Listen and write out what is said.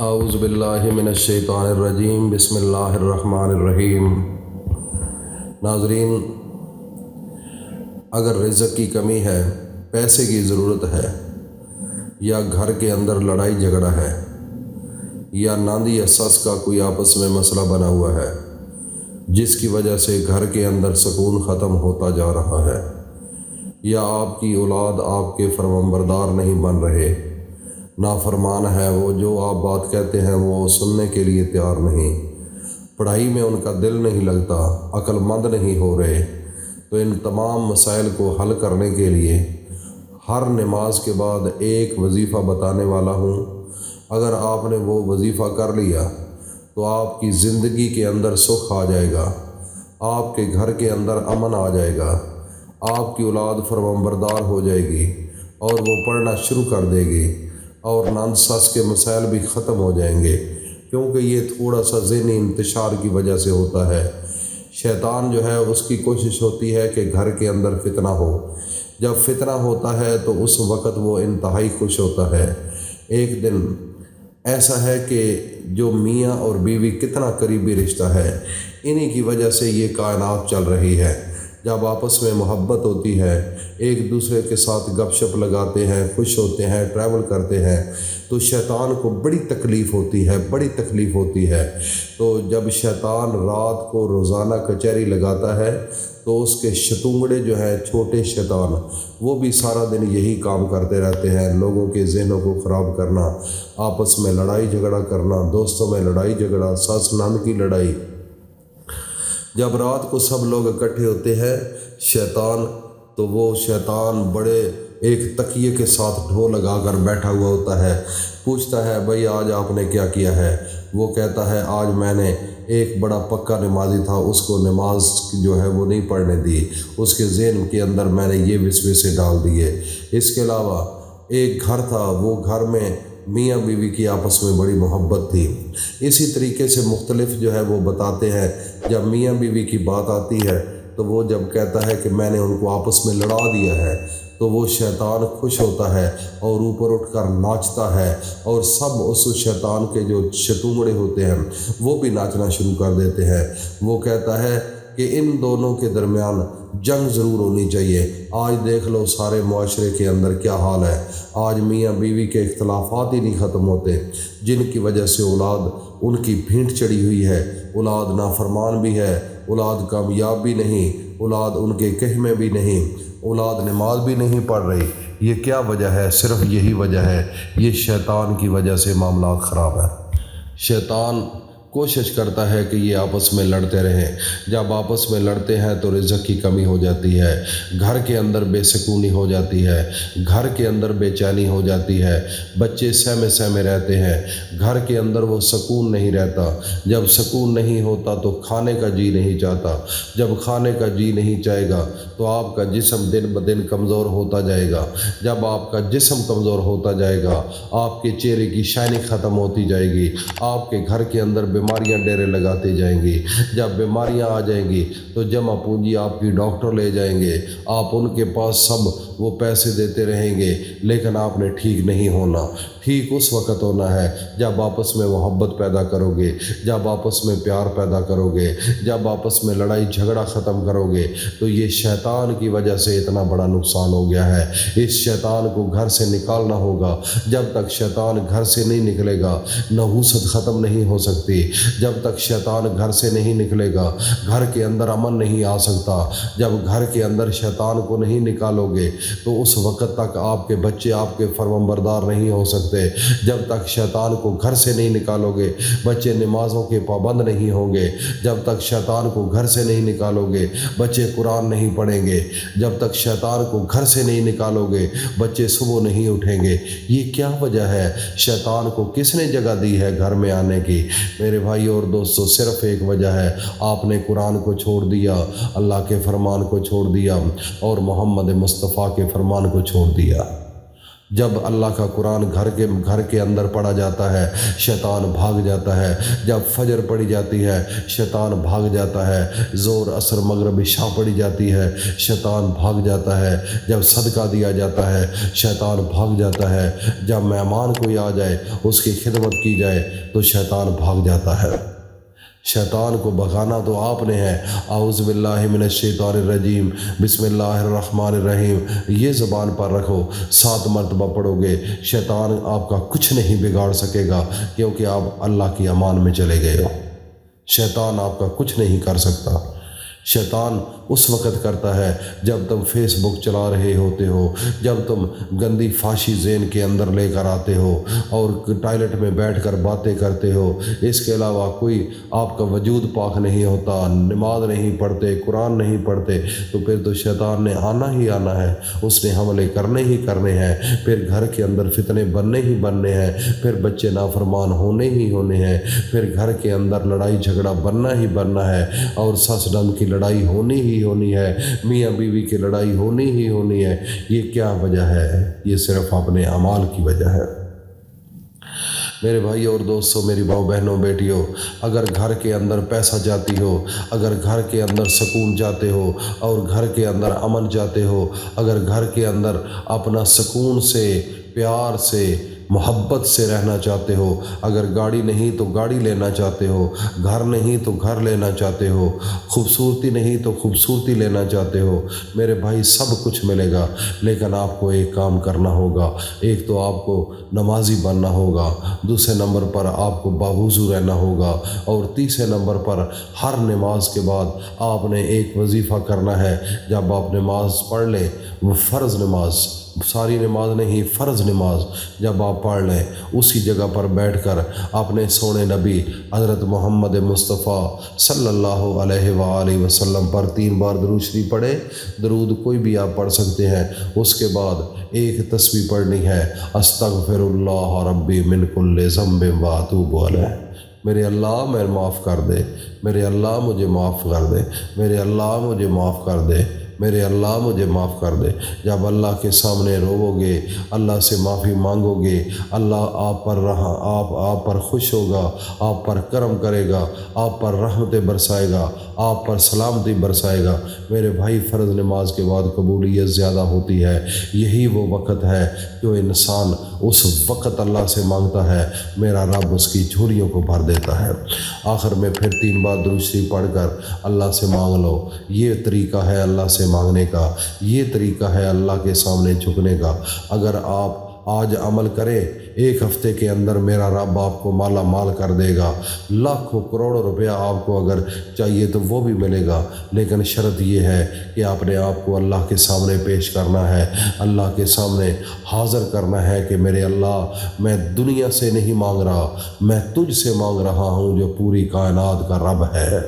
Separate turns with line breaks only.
اعوذ باللہ من الشیطان الرجیم، بسم اللہ الرحمن الرحیم۔ ناظرین، اگر رزق کی کمی ہے، پیسے کی ضرورت ہے، یا گھر کے اندر لڑائی جھگڑا ہے، یا ناندی یا سس کا کوئی آپس میں مسئلہ بنا ہوا ہے جس کی وجہ سے گھر کے اندر سکون ختم ہوتا جا رہا ہے، یا آپ کی اولاد آپ کے فرمانبردار نہیں بن رہے، نافرمان ہے وہ، جو آپ بات کہتے ہیں وہ سننے کے لیے تیار نہیں، پڑھائی میں ان کا دل نہیں لگتا، عقل مند نہیں ہو رہے، تو ان تمام مسائل کو حل کرنے کے لیے ہر نماز کے بعد ایک وظیفہ بتانے والا ہوں۔ اگر آپ نے وہ وظیفہ کر لیا تو آپ کی زندگی کے اندر سکھ آ جائے گا، آپ کے گھر کے اندر امن آ جائے گا، آپ کی اولاد فرمانبردار ہو جائے گی اور وہ پڑھنا شروع کر دے گی، اور ناند سس کے مسائل بھی ختم ہو جائیں گے، کیونکہ یہ تھوڑا سا ذہنی انتشار کی وجہ سے ہوتا ہے۔ شیطان جو ہے اس کی کوشش ہوتی ہے کہ گھر کے اندر فتنہ ہو، جب فتنہ ہوتا ہے تو اس وقت وہ انتہائی خوش ہوتا ہے۔ ایک دن ایسا ہے کہ جو میاں اور بیوی کتنا قریبی رشتہ ہے، انہی کی وجہ سے یہ کائنات چل رہی ہے۔ جب آپس میں محبت ہوتی ہے، ایک دوسرے کے ساتھ گپ شپ لگاتے ہیں، خوش ہوتے ہیں، ٹریول کرتے ہیں، تو شیطان کو بڑی تکلیف ہوتی ہے۔ تو جب شیطان رات کو روزانہ کچہری لگاتا ہے تو اس کے شتونگڑے جو ہیں، چھوٹے شیطان، وہ بھی سارا دن یہی کام کرتے رہتے ہیں، لوگوں کے ذہنوں کو خراب کرنا، آپس میں لڑائی جھگڑا کرنا، دوستوں میں لڑائی جھگڑا، ساس نند کی لڑائی۔ جب رات کو سب لوگ اکٹھے ہوتے ہیں شیطان، تو وہ شیطان بڑے ایک تکیے کے ساتھ ڈھول لگا کر بیٹھا ہوا ہوتا ہے، پوچھتا ہے بھائی آج آپ نے کیا کیا ہے؟ وہ کہتا ہے آج میں نے ایک بڑا پکا نمازی تھا، اس کو نماز جو ہے وہ نہیں پڑھنے دی، اس کے ذہن کے اندر میں نے یہ وسوسے ڈال دیے۔ اس کے علاوہ ایک گھر تھا، وہ گھر میں میاں بیوی کی آپس میں بڑی محبت تھی۔ اسی طریقے سے مختلف جو ہے وہ بتاتے ہیں، جب میاں بیوی کی بات آتی ہے تو وہ جب کہتا ہے کہ میں نے ان کو آپس میں لڑا دیا ہے، تو وہ شیطان خوش ہوتا ہے اور اوپر اٹھ کر ناچتا ہے، اور سب اس شیطان کے جو شتونگڑے ہوتے ہیں وہ بھی ناچنا شروع کر دیتے ہیں۔ وہ کہتا ہے کہ ان دونوں کے درمیان جنگ ضرور ہونی چاہیے۔ آج دیکھ لو سارے معاشرے کے اندر کیا حال ہے، آج میاں بیوی کے اختلافات ہی نہیں ختم ہوتے، جن کی وجہ سے اولاد ان کی بھینٹ چڑھی ہوئی ہے، اولاد نافرمان بھی ہے، اولاد کامیاب بھی نہیں، اولاد ان کے کہے میں بھی نہیں، اولاد نماز بھی نہیں پڑھ رہی۔ یہ کیا وجہ ہے؟ صرف یہی وجہ ہے، یہ شیطان کی وجہ سے معاملات خراب ہیں۔ شیطان کوشش کرتا ہے کہ یہ آپس میں لڑتے رہیں، جب آپس میں لڑتے ہیں تو رزق کی کمی ہو جاتی ہے، گھر کے اندر بے سکونی ہو جاتی ہے، گھر کے اندر بے چینی ہو جاتی ہے، بچے سہمے رہتے ہیں، گھر کے اندر وہ سکون نہیں رہتا۔ جب سکون نہیں ہوتا تو کھانے کا جی نہیں چاہتا، جب کھانے کا جی نہیں چاہے گا تو آپ کا جسم دن بدن کمزور ہوتا جائے گا، جب آپ کا جسم کمزور ہوتا جائے گا آپ کے چہرے کی شائننگ ختم ہوتی جائے گی، آپ کے گھر کے اندر بیماریاں ڈیرے لگاتی جائیں گی، جب بیماریاں آ جائیں گی تو جمع پونجی آپ کی ڈاکٹر لے جائیں گے، آپ ان کے پاس سب وہ پیسے دیتے رہیں گے، لیکن آپ نے ٹھیک نہیں ہونا۔ ٹھیک اس وقت ہونا ہے جب آپس میں محبت پیدا کرو گے، جب آپس میں پیار پیدا کرو گے، جب آپس میں لڑائی جھگڑا ختم کرو گے۔ تو یہ شیطان کی وجہ سے اتنا بڑا نقصان ہو گیا ہے، اس شیطان کو گھر سے نکالنا ہوگا۔ جب تک شیطان گھر سے نہیں نکلے گا نحوست ختم نہیں ہو سکتی، جب تک شیطان گھر سے نہیں نکلے گا گھر کے اندر امن نہیں آ سکتا۔ جب گھر کے اندر شیطان کو نہیں نکالو گے تو اس وقت تک آپ کے بچے آپ کے فرمانبردار نہیں ہو سکتے۔ جب تک شیطان کو گھر سے نہیں نکالو گے بچے نمازوں کے پابند نہیں ہوں گے، جب تک شیطان کو گھر سے نہیں نکالو گے بچے قرآن نہیں پڑھیں گے، جب تک شیطان کو گھر سے نہیں نکالو گے بچے صبح نہیں اٹھیں گے۔ یہ کیا وجہ ہے؟ شیطان کو کس نے جگہ دی ہے گھر میں آنے کی؟ میرے بھائی اور دوستو، صرف ایک وجہ ہے، آپ نے قرآن کو چھوڑ دیا، اللہ کے فرمان کو چھوڑ دیا، اور محمد مصطفیٰ کے فرمان کو چھوڑ دیا۔ جب اللہ کا قرآن گھر کے اندر پڑھا جاتا ہے شیطان بھاگ جاتا ہے، جب فجر پڑھی جاتی ہے شیطان بھاگ جاتا ہے، ظہر عصر مغرب عشاء پڑھی جاتی ہے شیطان بھاگ جاتا ہے، جب صدقہ دیا جاتا ہے شیطان بھاگ جاتا ہے، جب مہمان کوئی آ جائے اس کی خدمت کی جائے تو شیطان بھاگ جاتا ہے۔ شیطان کو بھگانا تو آپ نے ہے۔ اعوذ باللہ من الشیطان الرجیم، بسم اللہ الرحمن الرحیم، یہ زبان پر رکھو، 7 مرتبہ پڑھو گے، شیطان آپ کا کچھ نہیں بگاڑ سکے گا، کیونکہ آپ اللہ کی امان میں چلے گئے ہو۔ شیطان آپ کا کچھ نہیں کر سکتا۔ شیطان اس وقت کرتا ہے جب تم فیس بک چلا رہے ہوتے ہو، جب تم گندی فحشی ذہن کے اندر لے کر آتے ہو اور ٹوائلٹ میں بیٹھ کر باتیں کرتے ہو، اس کے علاوہ کوئی آپ کا وجود پاک نہیں ہوتا، نماز نہیں پڑھتے، قرآن نہیں پڑھتے، تو پھر تو شیطان نے آنا ہی آنا ہے، اس نے حملے کرنے ہی کرنے ہیں، پھر گھر کے اندر فتنے بننے ہی بننے ہیں، پھر بچے نافرمان ہونے ہی ہونے ہیں، پھر گھر کے اندر لڑائی جھگڑا بننا ہی بننا ہے، اور سس نند کی لڑائی ہونی ہی ہونی ہے، میاں بیوی کی لڑائی ہونی ہی ہونی ہے۔ یہ کیا وجہ ہے؟ یہ صرف اپنے اعمال کی وجہ ہے۔ میرے بھائی اور دوستوں، میری ماؤں بہنوں بیٹیوں، اگر گھر کے اندر پیسہ چاہتی ہو، اگر گھر کے اندر سکون چاہتے ہو اور گھر کے اندر امن چاہتے ہو، اگر گھر کے اندر اپنا سکون سے، پیار سے، محبت سے رہنا چاہتے ہو، اگر گاڑی نہیں تو گاڑی لینا چاہتے ہو، گھر نہیں تو گھر لینا چاہتے ہو، خوبصورتی نہیں تو خوبصورتی لینا چاہتے ہو، میرے بھائی سب کچھ ملے گا، لیکن آپ کو ایک کام کرنا ہوگا۔ ایک تو آپ کو نمازی بننا ہوگا، دوسرے نمبر پر آپ کو باوضو رہنا ہوگا، اور تیسرے نمبر پر ہر نماز کے بعد آپ نے ایک وظیفہ کرنا ہے۔ جب آپ نماز پڑھ لیں، وہ فرض نماز، ساری نماز نہیں، فرض نماز جب آپ پڑھ لیں، اسی جگہ پر بیٹھ کر اپنے سونے نبی حضرت محمد مصطفیٰ صلی اللہ علیہ وآلہ وسلم پر 3 بار درود شریف پڑھیں۔ درود کوئی بھی آپ پڑھ سکتے ہیں، اس کے بعد ایک تسبیح پڑھنی ہے، استغفر اللہ ربی من کل ذنب واتوب علیہ۔ میرے اللہ مجھے معاف کر دے، میرے اللہ مجھے معاف کر دے، میرے اللہ مجھے معاف کر دے، میرے اللہ مجھے معاف کر دے۔ جب اللہ کے سامنے روو گے، اللہ سے معافی مانگو گے، اللہ آپ پر خوش ہوگا، آپ پر کرم کرے گا، آپ پر رحمتیں برسائے گا، آپ پر سلامتی برسائے گا۔ میرے بھائی، فرض نماز کے بعد قبولیت زیادہ ہوتی ہے۔ یہی وہ وقت ہے جو انسان اس وقت اللہ سے مانگتا ہے، میرا رب اس کی جھولیوں کو بھر دیتا ہے۔ آخر میں پھر 3 بار درود شریف پڑھ کر اللہ سے مانگ لو۔ یہ طریقہ ہے اللہ سے مانگنے کا، یہ طریقہ ہے اللہ کے سامنے جھکنے کا۔ اگر آپ آج عمل کریں، 1 ہفتے کے اندر میرا رب آپ کو مالا مال کر دے گا۔ لاکھوں کروڑوں روپیہ آپ کو اگر چاہیے تو وہ بھی ملے گا، لیکن شرط یہ ہے کہ آپ نے آپ کو اللہ کے سامنے پیش کرنا ہے، اللہ کے سامنے حاضر کرنا ہے کہ میرے اللہ، میں دنیا سے نہیں مانگ رہا، میں تجھ سے مانگ رہا ہوں جو پوری کائنات کا رب ہے۔